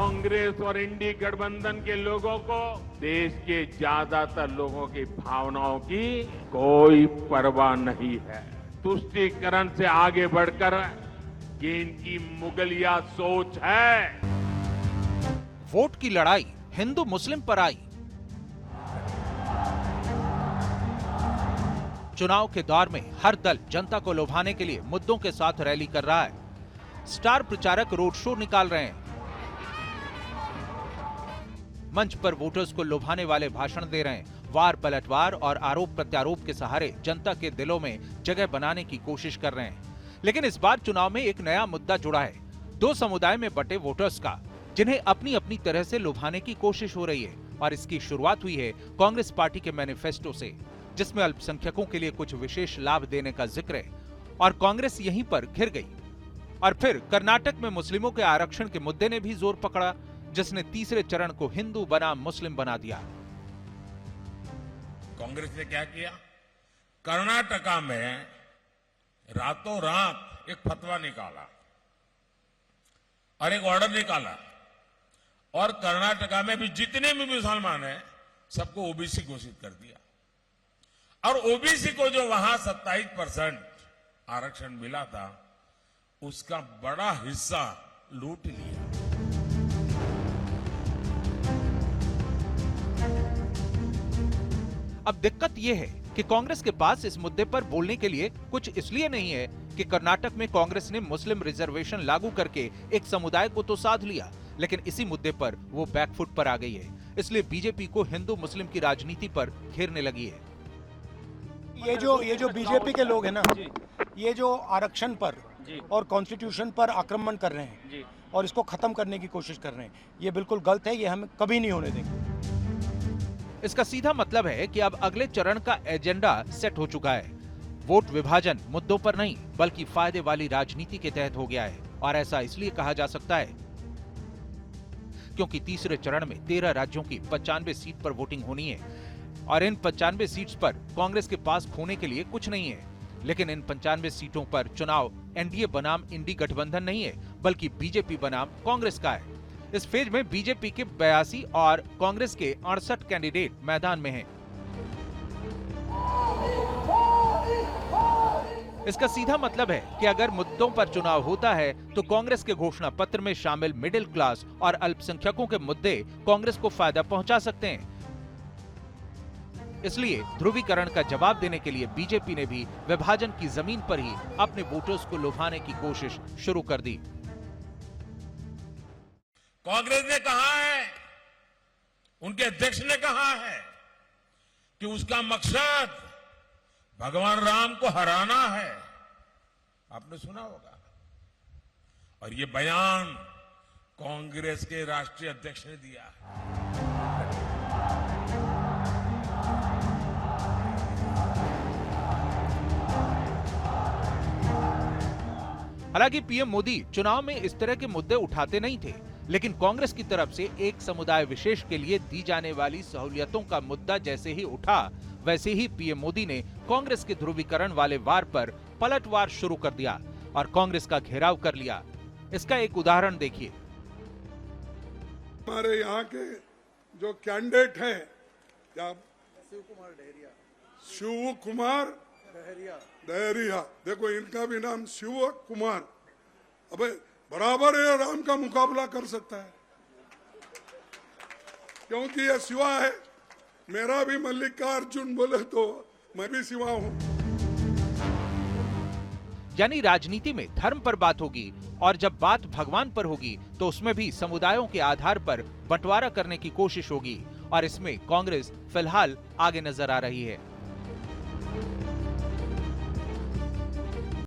कांग्रेस और इंडी गठबंधन के लोगों को देश के ज्यादातर लोगों की भावनाओं की कोई परवाह नहीं है। तुष्टीकरण से आगे बढ़कर ये इनकी मुगलिया सोच है। वोट की लड़ाई हिंदू मुस्लिम पर आई। चुनाव के दौर में हर दल जनता को लुभाने के लिए मुद्दों के साथ रैली कर रहा है। स्टार प्रचारक रोड शो निकाल रहे हैं, मंच पर वोटर्स को लुभाने वाले भाषण दे रहे हैं, वार पलटवार और आरोप प्रत्यारोप के सहारे जनता के दिलों में जगह बनाने की कोशिश कर रहे हैं। लेकिन इस बार चुनाव में एक नया मुद्दा जुड़ा है, दो समुदाय में बटे वोटर्स का, जिन्हें अपनी अपनी तरह से लुभाने की कोशिश हो रही है। और इसकी शुरुआत हुई है कांग्रेस पार्टी के मैनिफेस्टो से, जिसमें अल्पसंख्यकों के लिए कुछ विशेष लाभ देने का जिक्र है। और कांग्रेस यहीं पर घिर गई। और फिर कर्नाटक में मुस्लिमों के आरक्षण के मुद्दे ने भी जोर पकड़ा, जिसने तीसरे चरण को हिंदू बनाम मुस्लिम बना दिया। कांग्रेस ने क्या किया? कर्नाटका में रातों रात एक फतवा निकाला और एक ऑर्डर निकाला, और कर्नाटका में भी जितने भी मुसलमान हैं सबको ओबीसी घोषित कर दिया। और ओबीसी को जो वहां 27% आरक्षण मिला था, उसका बड़ा हिस्सा लूट लिया। अब दिक्कत यह है कि कांग्रेस के पास इस मुद्दे पर बोलने के लिए कुछ इसलिए नहीं है कि कर्नाटक में कांग्रेस ने मुस्लिम रिजर्वेशन लागू करके एक समुदाय को तो साध लिया, लेकिन इसी मुद्दे पर वो बैकफुट पर आ गई है। इसलिए बीजेपी को हिंदू मुस्लिम की राजनीति पर घेरने लगी है। ये जो बीजेपी के लोग हैं ना, ये जो आरक्षण पर और कॉन्स्टिट्यूशन पर आक्रमण कर रहे हैं और इसको खत्म करने की कोशिश कर रहे हैं, ये बिल्कुल गलत है। ये हम कभी नहीं होने देंगे। इसका सीधा मतलब है कि अब अगले चरण का एजेंडा सेट हो चुका है। वोट विभाजन मुद्दों पर नहीं, बल्कि फायदे वाली राजनीति के तहत हो गया है। और ऐसा इसलिए कहा जा सकता है क्योंकि तीसरे चरण में 13 राज्यों की 95 सीट पर वोटिंग होनी है। और इन 95 सीट्स पर कांग्रेस के पास खोने के लिए कुछ नहीं है। लेकिन इन 95 सीटों पर चुनाव एनडीए बनाम इंडी गठबंधन नहीं है, बल्कि बीजेपी बनाम कांग्रेस का है। इस फेज में बीजेपी के 82 और कांग्रेस के 68 कैंडिडेट मैदान में हैं। इसका सीधा मतलब है कि अगर मुद्दों पर चुनाव होता है तो कांग्रेस के घोषणा पत्र में शामिल मिडिल क्लास और अल्पसंख्यकों के मुद्दे कांग्रेस को फायदा पहुंचा सकते हैं। इसलिए ध्रुवीकरण का जवाब देने के लिए बीजेपी ने भी विभाजन की जमीन पर ही अपने वोटर्स को लुभाने की कोशिश शुरू कर दी। कांग्रेस ने कहा है, उनके अध्यक्ष ने कहा है कि उसका मकसद भगवान राम को हराना है। आपने सुना होगा। और ये बयान कांग्रेस के राष्ट्रीय अध्यक्ष ने दिया है। हालांकि पीएम मोदी चुनाव में इस तरह के मुद्दे उठाते नहीं थे, लेकिन कांग्रेस की तरफ से एक समुदाय विशेष के लिए दी जाने वाली सहूलियतों का मुद्दा जैसे ही उठा, वैसे ही पीएम मोदी ने कांग्रेस के ध्रुवीकरण वाले वार पर पलटवार शुरू कर दिया और कांग्रेस का घेराव कर लिया। इसका एक उदाहरण देखिए। हमारे यहाँ के जो कैंडिडेट हैं, शिव कुमार दहरिया, देखो इनका भी नाम शिव कुमार, अबे बराबर है, राम का मुकाबला कर सकता है, क्योंकि ये शिवा है। मेरा भी मल्लिकार्जुन बोले तो मैं भी शिवा हूं। यानी राजनीति में धर्म पर बात होगी और जब बात भगवान पर होगी तो उसमें भी समुदायों के आधार पर बंटवारा करने की कोशिश होगी। और इसमें कांग्रेस फिलहाल आगे नजर आ रही है।